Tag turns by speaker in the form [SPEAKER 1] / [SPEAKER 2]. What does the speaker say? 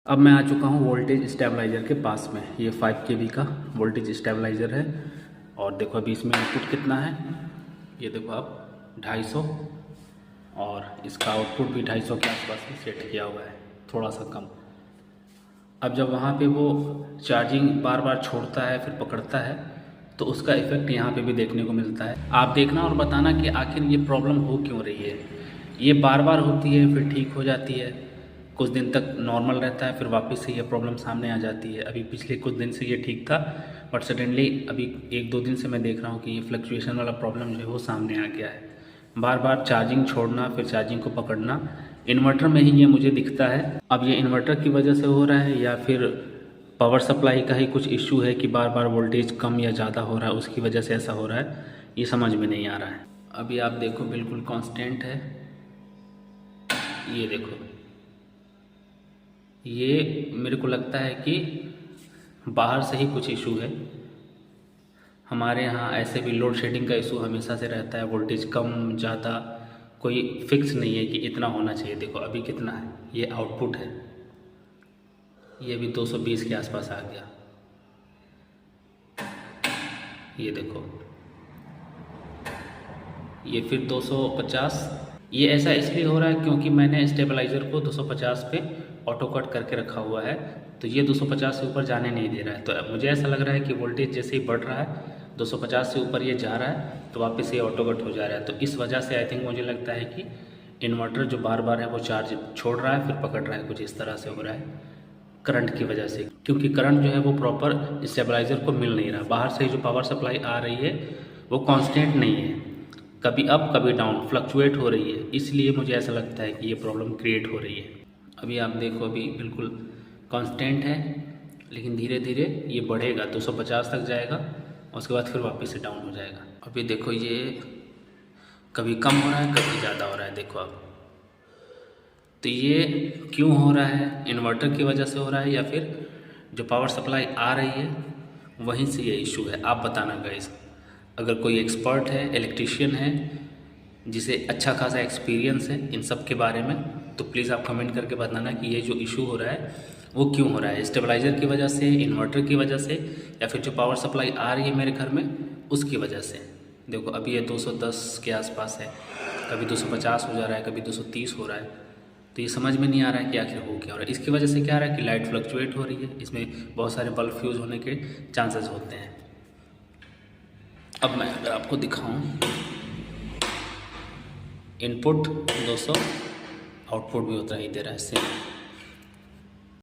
[SPEAKER 1] अब मैं आ चुका हूँ वोल्टेज स्टेबलाइज़र के पास में। ये 5 kV का वोल्टेज स्टेबलाइज़र है और देखो अभी इसमें इनपुट कितना है, ये देखो आप 250 और इसका आउटपुट भी 250 के आसपास ही सेट किया हुआ है, थोड़ा सा कम। अब जब वहाँ पे वो चार्जिंग बार बार छोड़ता है फिर पकड़ता है तो उसका इफ़ेक्ट यहाँ पे भी देखने को मिलता है। आप देखना और बताना कि आखिर ये प्रॉब्लम हो क्यों रही है। ये बार बार होती है फिर ठीक हो जाती है, कुछ दिन तक नॉर्मल रहता है, फिर वापस से ये प्रॉब्लम सामने आ जाती है। अभी पिछले कुछ दिन से ये ठीक था बट सडनली अभी 1-2 दिन से मैं देख रहा हूँ कि ये फ्लक्चुएशन वाला प्रॉब्लम जो है वो सामने आ गया है। बार बार चार्जिंग छोड़ना फिर चार्जिंग को पकड़ना, इन्वर्टर में ही ये मुझे दिखता है। अब ये इन्वर्टर की वजह से हो रहा है या फिर पावर सप्लाई का ही कुछ इश्यू है कि बार बार वोल्टेज कम या ज़्यादा हो रहा है, उसकी वजह से ऐसा हो रहा है, ये समझ में नहीं आ रहा है। अभी आप देखो बिल्कुल कांस्टेंट है, ये देखो। ये मेरे को लगता है कि बाहर से ही कुछ इशू है। हमारे यहाँ ऐसे भी लोड शेडिंग का इशू हमेशा से रहता है, वोल्टेज कम ज़्यादा कोई फिक्स नहीं है कि इतना होना चाहिए। देखो अभी कितना है, ये आउटपुट है, ये भी 220 के आसपास आ गया। ये देखो ये फिर 250। ये ऐसा इसलिए हो रहा है क्योंकि मैंने स्टेबलाइज़र को 250 पे ऑटो कट करके रखा हुआ है, तो ये 250 से ऊपर जाने नहीं दे रहा है। तो मुझे ऐसा लग रहा है कि वोल्टेज जैसे ही बढ़ रहा है 250 से ऊपर ये जा रहा है तो वापस ये ऑटो कट हो जा रहा है। तो इस वजह से आई थिंक मुझे लगता है कि इन्वर्टर जो बार बार है वो चार्ज छोड़ रहा है फिर पकड़ रहा है, कुछ इस तरह से हो रहा है करंट की वजह से। क्योंकि करंट जो है वो प्रॉपर स्टेबलाइज़र को मिल नहीं रहा, बाहर से जो पावर सप्लाई आ रही है वो कांस्टेंट नहीं है, कभी अप कभी डाउन फ्लक्चुएट हो रही है। इसलिए मुझे ऐसा लगता है कि ये प्रॉब्लम क्रिएट हो रही है। अभी आप देखो अभी बिल्कुल कांस्टेंट है लेकिन धीरे धीरे ये बढ़ेगा, 250 तक जाएगा और उसके बाद फिर वापस से डाउन हो जाएगा। अभी देखो ये कभी कम हो रहा है कभी ज़्यादा हो रहा है, देखो आप। तो ये क्यों हो रहा है, इन्वर्टर की वजह से हो रहा है या फिर जो पावर सप्लाई आ रही है वहीं से ये इशू है, आप बताना गाइस। अगर कोई एक्सपर्ट है, इलेक्ट्रिशियन है जिसे अच्छा खासा एक्सपीरियंस है इन सब के बारे में, तो प्लीज़ आप कमेंट करके बताना कि ये जो इशू हो रहा है वो क्यों हो रहा है, स्टेबलाइज़र की वजह से, इन्वर्टर की वजह से या फिर जो पावर सप्लाई आ रही है मेरे घर में उसकी वजह से। देखो अभी ये 210 के आसपास है, कभी 250 हो जा रहा है, कभी 230 हो रहा है। तो ये समझ में नहीं आ रहा है कि आखिर हो क्या हो रहा है। इसकी वजह से क्या आ रहा है कि लाइट फ्लक्चुएट हो रही है, इसमें बहुत सारे बल्ब फ्यूज़ होने के चांसेस होते हैं। अब मैं अगर आपको दिखाऊं, इनपुट 200, आउटपुट भी उतना ही दे रहा है सेम।